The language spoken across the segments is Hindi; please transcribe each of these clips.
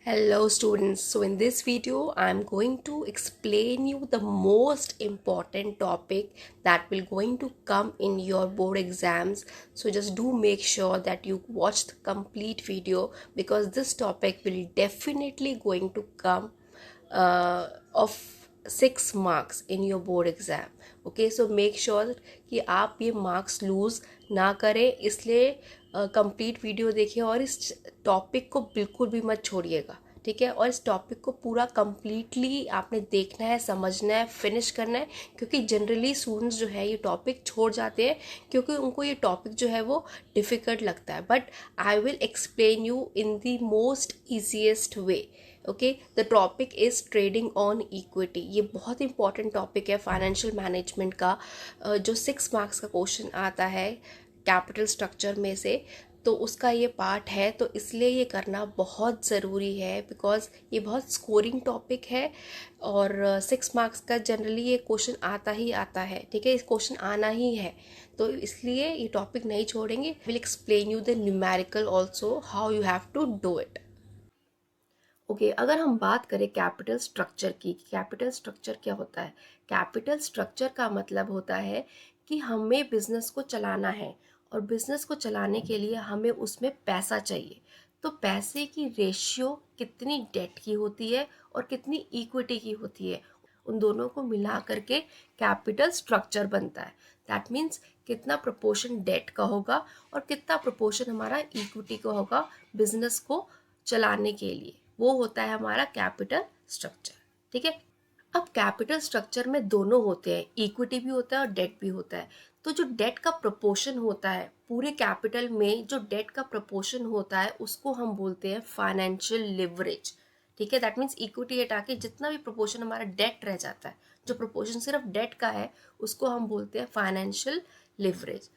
Hello students, so in this video I'm going to explain you the most important topic that will going to come in your board exams. So just do make sure that you watch the complete video because this topic will definitely going to come of 6 marks in your board exam. Okay, so make sure कि आप ये marks lose ना करें, इसलिए कंप्लीट वीडियो देखिए और इस टॉपिक को बिल्कुल भी मत छोड़िएगा। ठीक है, और इस टॉपिक को पूरा कंप्लीटली आपने देखना है, समझना है, फिनिश करना है, क्योंकि जनरली स्टूडेंट्स जो है ये टॉपिक छोड़ जाते हैं क्योंकि उनको ये टॉपिक जो है वो डिफ़िकल्ट लगता है। But I will explain you in the most easiest way. Okay, the topic is trading on equity. ये बहुत इंपॉर्टेंट टॉपिक है फाइनेंशियल मैनेजमेंट का, जो 6 मार्क्स का क्वेश्चन आता है कैपिटल स्ट्रक्चर में से, तो उसका ये पार्ट है। तो इसलिए ये करना बहुत ज़रूरी है बिकॉज ये बहुत स्कोरिंग टॉपिक है और 6 मार्क्स का जनरली ये क्वेश्चन आता ही आता है। ठीक है, इस क्वेश्चन आना ही है, तो इसलिए ये टॉपिक नहीं छोड़ेंगे। Will explain you the numerical also how you have to do it. Okay, अगर हम बात करें कैपिटल स्ट्रक्चर की, कैपिटल स्ट्रक्चर क्या होता है? कैपिटल स्ट्रक्चर का मतलब होता है कि हमें बिजनेस को चलाना है और बिजनेस को चलाने के लिए हमें उसमें पैसा चाहिए। तो पैसे की रेशियो कितनी डेट की होती है और कितनी इक्विटी की होती है, उन दोनों को मिला करके कैपिटल स्ट्रक्चर बनता है। दैट मीन्स कितना प्रोपोर्शन डेट का होगा और कितना प्रोपोर्शन हमारा इक्विटी का होगा बिजनेस को चलाने के लिए, वो होता है हमारा कैपिटल स्ट्रक्चर। ठीक है, अब कैपिटल स्ट्रक्चर में दोनों होते हैं, इक्विटी भी होता है और डेट भी होता है। तो जो डेट का प्रोपोर्शन होता है पूरे कैपिटल में, जो डेट का प्रोपोर्शन होता है उसको हम बोलते हैं फाइनेंशियल लिवरेज। ठीक है, दैट मीन्स इक्विटी हटा के जितना भी प्रोपोर्शन हमारा डेट रह जाता है, जो प्रोपोर्शन सिर्फ डेट का है, उसको हम बोलते हैं फाइनेंशियल लिवरेज।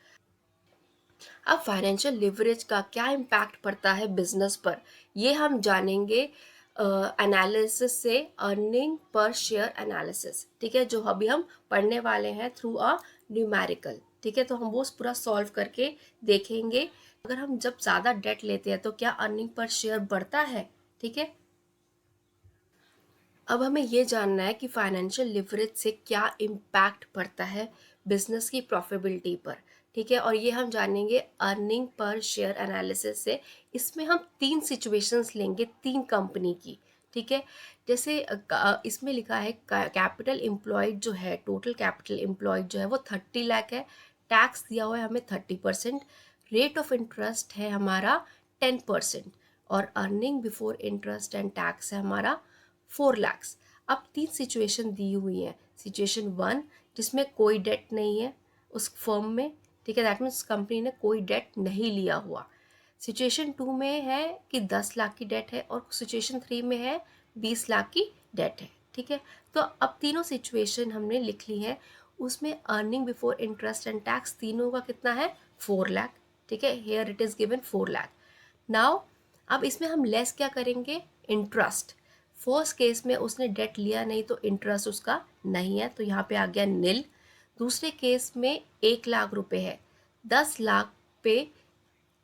अब फाइनेंशियल लिवरेज का क्या इम्पैक्ट पड़ता है बिजनेस पर, ये हम जानेंगे एनालिसिस से, अर्निंग पर शेयर एनालिसिस। ठीक है, जो अभी हम पढ़ने वाले हैं थ्रू अ न्यूमेरिकल। ठीक है, तो हम वो पूरा सॉल्व करके देखेंगे। अगर हम जब ज़्यादा डेट लेते हैं तो क्या अर्निंग पर शेयर बढ़ता है? ठीक है, अब हमें ये जानना है कि फाइनेंशियल लिवरेज से क्या इम्पैक्ट पड़ता है बिजनेस की प्रॉफिटेबिलिटी पर। ठीक है, और ये हम जानेंगे अर्निंग पर शेयर एनालिसिस से। इसमें हम 3 सिचुएशंस लेंगे, 3 कंपनी की। ठीक है, जैसे इसमें लिखा है कैपिटल एम्प्लॉयड जो है, टोटल कैपिटल एम्प्लॉयड जो है वो 30 लाख है, टैक्स दिया हुआ है हमें 30%, रेट ऑफ इंटरेस्ट है हमारा 10% और earning before interest and tax है हमारा 4 lakhs। अब 3 सिचुएशन दी हुई है। सिचुएशन 1 जिसमें कोई डेट नहीं है उस फर्म में। ठीक है, दैट मीन्स कंपनी ने कोई डेट नहीं लिया हुआ। सिचुएशन 2 में है कि 10 लाख की डेट है और सिचुएशन 3 में है 20 लाख की डेट है। ठीक है, तो अब तीनों सिचुएशन हमने लिख ली है। उसमें earning before interest and tax तीनों का कितना है? 4 लाख। ठीक है, here it is given 4 lakh. Now अब इसमें हम लेस क्या करेंगे? इंटरेस्ट। फर्स्ट केस में उसने डेट लिया नहीं तो इंटरेस्ट उसका नहीं है, तो यहाँ पे आ गया नील। दूसरे केस में 1 लाख रुपए है, 10 लाख पे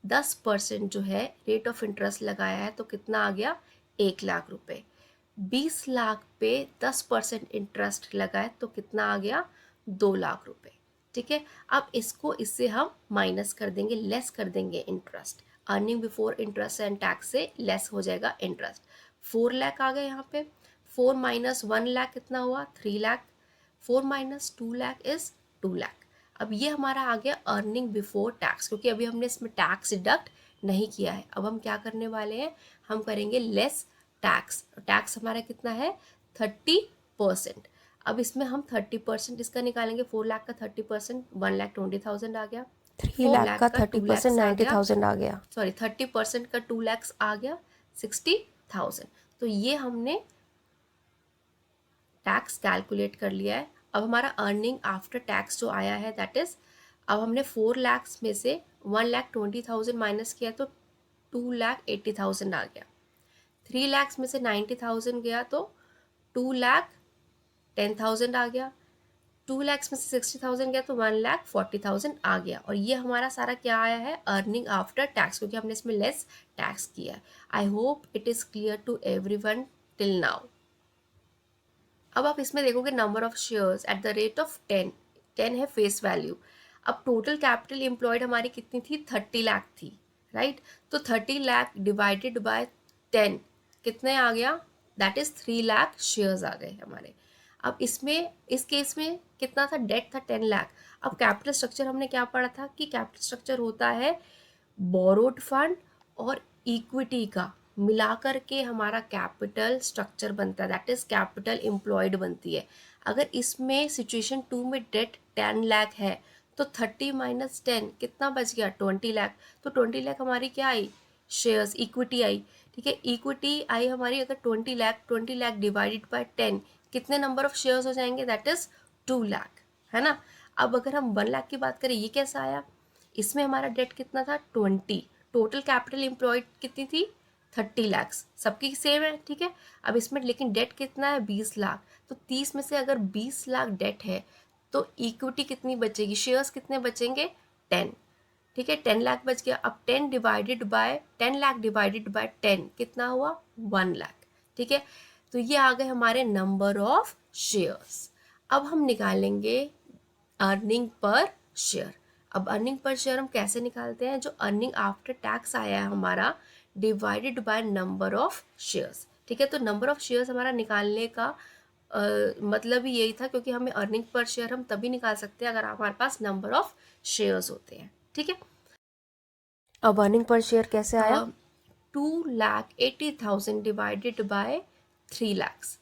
10% जो है रेट ऑफ इंटरेस्ट लगाया है, तो कितना आ गया? 1 लाख रुपए। 20 लाख पे 10% इंटरेस्ट लगाए तो कितना आ गया? 2 लाख रुपए। ठीक है, अब इसको इससे हम माइनस कर देंगे, लेस कर देंगे interest. Earning before interest and tax से लेस हो जाएगा इंटरेस्ट। 4 लाख आ गया यहाँ पे। 4 माइनस 1 लाख कितना हुआ? 3 लाख। 4 minus 2 lakh is 2 lakh. अब ये हमारा आ गया अर्निंग बिफोर टैक्स, क्योंकि अभी हमने इसमें टैक्स डिडक्ट नहीं किया है। अब हम क्या करने वाले हैं? हम करेंगे लेस टैक्स। टैक्स हमारा कितना है? 30%। अब इसमें हम 30% इसका निकालेंगे। 4 लाख का 30% 1,20,000 आ गया। 3 4 लाख लाख का का 2 30% लैक्स आ गया। 90,000 आ गया। सॉरी, 30% का 2 लैक्स आ गया 60,000। तो ये हमने टैक्स कैलकुलेट कर लिया है। अब हमारा अर्निंग आफ्टर टैक्स जो आया है दैट इज, अब हमने 4 लैक्स में से 1,20,000 माइनस किया तो 2,80,000 आ गया। 3 लैक्स में से 90,000 गया तो 2,10,000 आ गया। 2 लाख में से 60,000 गया तो 1,40,000 आ गया, और ये हमारा सारा क्या आया है, अर्निंग आफ्टर टैक्स, क्योंकि हमने इसमें लेस टैक्स किया है। I hope it is clear to everyone till now. अब आप इसमें देखोगे number of shares at the rate of 10, 10 है फेस वैल्यू। अब टोटल कैपिटल एम्प्लॉयड हमारी कितनी थी, 30 लाख थी, राइट। तो 30 लाख डिवाइडेड बाय 10 कितने आ गया, दैट इज 3 लाख शेयर्स आ गए हमारे। अब इसमें इस केस में कितना था, डेट था 10 लाख। अब कैपिटल स्ट्रक्चर हमने क्या पढ़ा था कि कैपिटल स्ट्रक्चर होता है बोरोड फंड और इक्विटी का मिलाकर के हमारा कैपिटल स्ट्रक्चर बनता है, दैट इज कैपिटल एम्प्लॉयड बनती है। अगर इसमें सिचुएशन 2 में डेट 10 लाख है तो 30 माइनस 10 कितना बच गया, 20 लाख। तो 20 लाख हमारी क्या आई, शेयर्स, इक्विटी आई, ठीक है। इक्विटी आई हमारी अगर 20 लाख, 20 लाख डिवाइडेड बाय 10 कितने नंबर ऑफ शेयर्स हो जाएंगे, दैट इज 2 लाख, है ना। अब अगर हम 1 लाख की बात करें, ये कैसा आया, इसमें हमारा डेट कितना था 20, टोटल कैपिटल एम्प्लॉयड कितनी थी 30 लाख, सबकी सेम है, ठीक है। अब इसमें लेकिन डेट कितना है 20 लाख, तो 30 में से अगर 20 लाख डेट है तो इक्विटी कितनी बचेगी, शेयर्स कितने बचेंगे 10, ठीक है। 10 लाख बच गया। अब 10 लाख डिवाइडेड बाय 10 कितना हुआ 1 लाख, ठीक है। तो ये आ गए हमारे नंबर ऑफ शेयर्स। अब हम निकालेंगे अर्निंग पर शेयर। अब अर्निंग पर शेयर हम कैसे निकालते हैं, जो अर्निंग आफ्टर टैक्स आया है हमारा divided by number of shares, ठीक है। तो नंबर ऑफ शेयर्स हमारा निकालने का मतलब ही यही था, क्योंकि हमें अर्निंग पर शेयर हम तभी निकाल सकते हैं अगर हमारे पास नंबर ऑफ शेयर्स होते हैं, ठीक है। अब अर्निंग पर शेयर कैसे आया, 2,80,000 divided by 3 lakhs,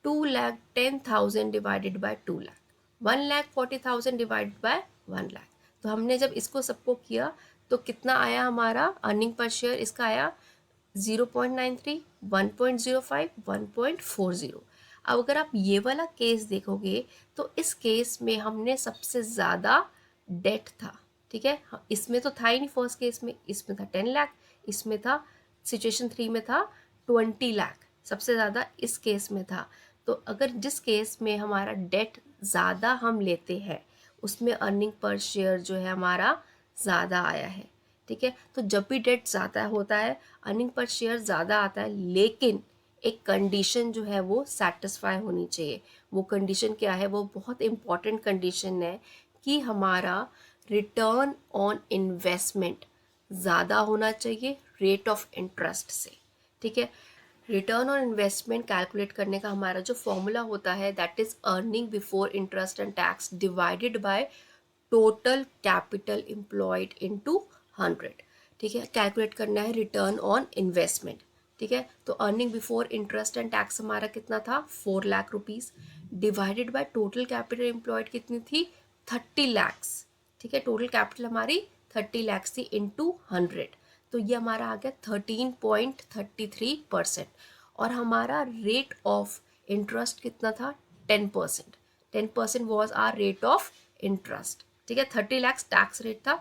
2,10,000 divided by 2 lakh, 1,40,000 divided by 1 lakh. तो हमने जब इसको सबको किया तो कितना आया हमारा अर्निंग पर शेयर, इसका आया 0.93, 1.05, 1.40। अब अगर आप ये वाला केस देखोगे तो इस केस में हमने सबसे ज़्यादा डेट था, ठीक है। इसमें तो था ही नहीं फर्स्ट केस में, इसमें था 10 लाख, इसमें था सिचुएशन 3 में था 20 लाख, सबसे ज़्यादा इस केस में था। तो अगर जिस केस में हमारा डेट ज़्यादा हम लेते हैं उसमें अर्निंग पर शेयर जो है हमारा ज़्यादा आया है, ठीक है। तो जब भी डेट ज़्यादा होता है अर्निंग पर शेयर ज़्यादा आता है, लेकिन एक कंडीशन जो है वो सेटिस्फाई होनी चाहिए। वो कंडीशन क्या है, वो बहुत इम्पॉर्टेंट कंडीशन है कि हमारा रिटर्न ऑन इन्वेस्टमेंट ज़्यादा होना चाहिए रेट ऑफ इंटरेस्ट से, ठीक है। रिटर्न ऑन इन्वेस्टमेंट कैलकुलेट करने का हमारा जो फॉर्मूला होता है that is earning before interest and tax divided by total capital employed into 100, ठीक है। कैलकुलेट करना है रिटर्न ऑन इन्वेस्टमेंट, ठीक है। तो earning before interest and tax हमारा कितना था 4 lakh rupees, divided by total capital employed कितनी थी 30 lakhs, ठीक है। टोटल कैपिटल हमारी 30 lakhs थी इंटू 100, तो ये हमारा आ गया 13.33%। और हमारा रेट ऑफ इंटरेस्ट कितना था 10%, 10% was our rate of interest, ठीक है। 30 lakhs टैक्स रेट था,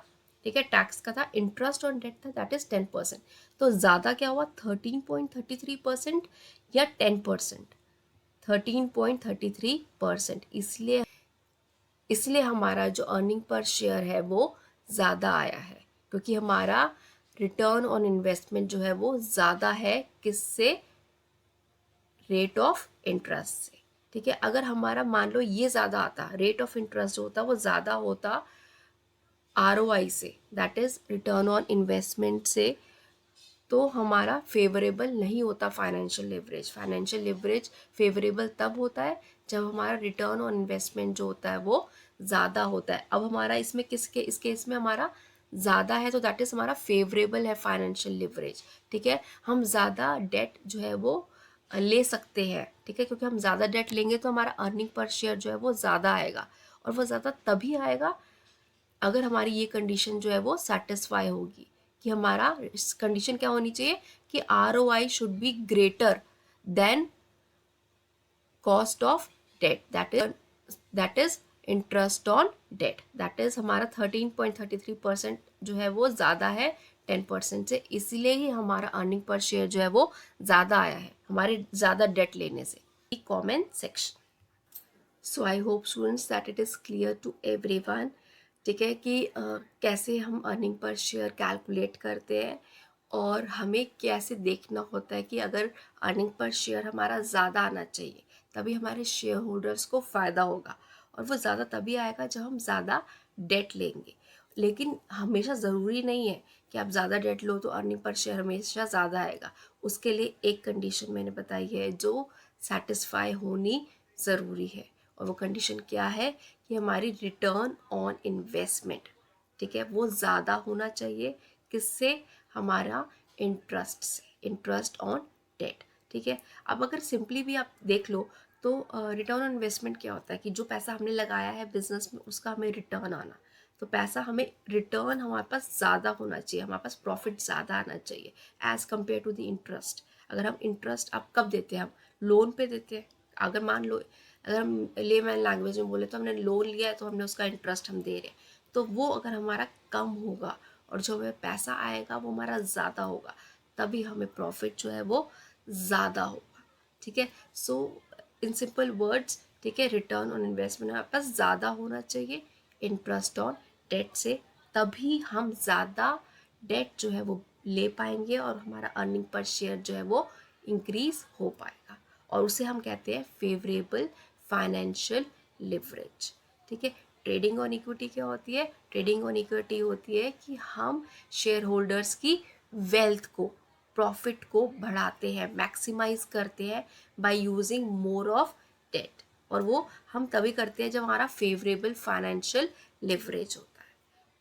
ठीक है, टैक्स का था, इंटरेस्ट ऑन डेट था दैट इज 10%। तो ज़्यादा क्या हुआ 13.33% या 10%, 13.33%, इसलिए हमारा जो अर्निंग पर शेयर है वो ज़्यादा आया है, क्योंकि हमारा रिटर्न ऑन इन्वेस्टमेंट जो है वो ज़्यादा है किससे, रेट ऑफ इंटरेस्ट से, ठीक है। अगर हमारा मान लो ये ज़्यादा आता, रेट ऑफ इंटरेस्ट जो होता वो ज़्यादा होता ROI से, that is return on investment से, तो हमारा फेवरेबल नहीं होता financial leverage. Financial leverage favourable तब होता है जब हमारा रिटर्न ऑन इन्वेस्टमेंट जो होता है वो ज़्यादा होता है। अब हमारा इसमें किसके, इस केस में हमारा ज़्यादा है तो दैट इज़ हमारा फेवरेबल है फाइनेंशियल लिवरेज, ठीक है। हम ज़्यादा डेट जो है वो ले सकते हैं, ठीक है, क्योंकि हम ज़्यादा डेट लेंगे तो हमारा अर्निंग पर शेयर जो है वो ज़्यादा आएगा, और वो ज़्यादा तभी आएगा अगर हमारी ये कंडीशन जो है वो सेटिस्फाई होगी, कि हमारा कंडीशन क्या होनी चाहिए कि ROI should be greater than cost of debt, that is interest on debt, that is हमारा 13.33% जो है वो ज़्यादा है 10% से, इसीलिए ही हमारा अर्निंग पर शेयर जो है वो ज़्यादा आया है हमारे ज़्यादा डेट लेने से। Comment section. So I hope students that it is clear to everyone. ठीक है कि कैसे हम अर्निंग पर शेयर कैलकुलेट करते हैं और हमें कैसे देखना होता है कि अगर अर्निंग पर शेयर हमारा ज़्यादा आना चाहिए तभी हमारे शेयर होल्डर्स को फ़ायदा होगा, और वो ज़्यादा तभी आएगा जब हम ज़्यादा डेट लेंगे। लेकिन हमेशा ज़रूरी नहीं है कि आप ज़्यादा डेट लो तो अर्निंग पर शेयर हमेशा ज़्यादा आएगा। उसके लिए एक कंडीशन मैंने बताई है जो सेटिस्फाई होनी ज़रूरी है, और वो कंडीशन क्या है कि हमारी रिटर्न ऑन इन्वेस्टमेंट, ठीक है, वो ज़्यादा होना चाहिए। किससे? हमारा इंटरेस्ट से, इंटरेस्ट ऑन डेट। ठीक है, अब अगर सिंपली भी आप देख लो तो रिटर्न ऑन इन्वेस्टमेंट क्या होता है कि जो पैसा हमने लगाया है बिजनेस में उसका हमें रिटर्न आना। तो पैसा हमें रिटर्न हमारे पास ज़्यादा होना चाहिए, हमारे पास प्रॉफिट ज़्यादा आना चाहिए as compare to the interest. अगर हम इंटरेस्ट अब कब देते हैं? हम लोन पे देते हैं। अगर मान लो, अगर हम लेमैन लैंग्वेज में बोले तो हमने लोन लिया है तो हमने उसका इंटरेस्ट हम दे रहे हैं, तो वो अगर हमारा कम होगा और जो हमें पैसा आएगा वो हमारा ज़्यादा होगा, तभी हमें प्रॉफिट जो है वो ज़्यादा होगा। ठीक है, सो इन सिंपल वर्ड्स, ठीक है, रिटर्न ऑन इन्वेस्टमेंट हमारे पास ज़्यादा होना चाहिए इंटरेस्ट ऑन डेट से, तभी हम ज़्यादा डेट जो है वो ले पाएंगे और हमारा अर्निंग पर शेयर जो है वो इंक्रीज हो पाएगा, और उसे हम कहते हैं फेवरेबल फाइनेंशियल लिवरेज। ठीक है, ट्रेडिंग ऑन इक्विटी क्या होती है? ट्रेडिंग ऑन इक्विटी होती है कि हम शेयर होल्डर्स की वेल्थ को, प्रॉफिट को बढ़ाते हैं, मैक्सिमाइज करते हैं by using more of debt, और वो हम तभी करते हैं जब हमारा फेवरेबल फाइनेंशियल लिवरेज होता है।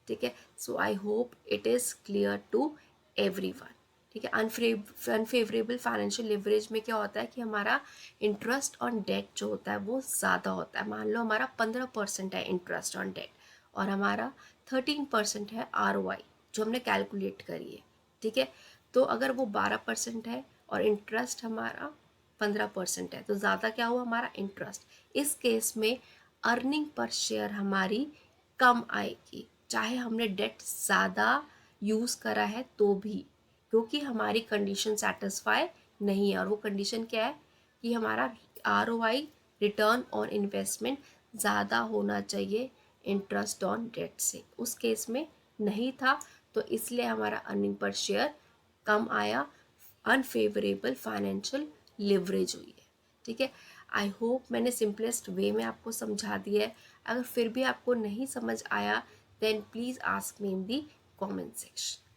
ठीक है, so I hope it is clear to everyone. ठीक है, अनफेवरेबल फाइनेंशियल लिवरेज में क्या होता है कि हमारा इंटरेस्ट ऑन डेट जो होता है वो ज़्यादा होता है। मान लो हमारा 15% है इंटरेस्ट ऑन डेट और हमारा 13% है ROI जो हमने कैलकुलेट करी है। ठीक है, तो अगर वो 12% है और इंटरेस्ट हमारा 15% है तो ज़्यादा क्या हुआ? हमारा इंटरेस्ट। इस केस में अर्निंग पर शेयर हमारी कम आएगी, चाहे हमने डेट ज़्यादा यूज़ करा है तो भी, क्योंकि हमारी कंडीशन सेटिस्फाई नहीं है। और वो कंडीशन क्या है कि हमारा ROI, रिटर्न ऑन इन्वेस्टमेंट, ज़्यादा होना चाहिए इंटरेस्ट ऑन डेट से। उस केस में नहीं था, तो इसलिए हमारा अर्निंग पर शेयर कम आया, अनफेवरेबल फाइनेंशियल लिवरेज हुई है। ठीक है, आई होप मैंने सिंपलेस्ट वे में आपको समझा दिया है। अगर फिर भी आपको नहीं समझ आया then please ask me in the comment section.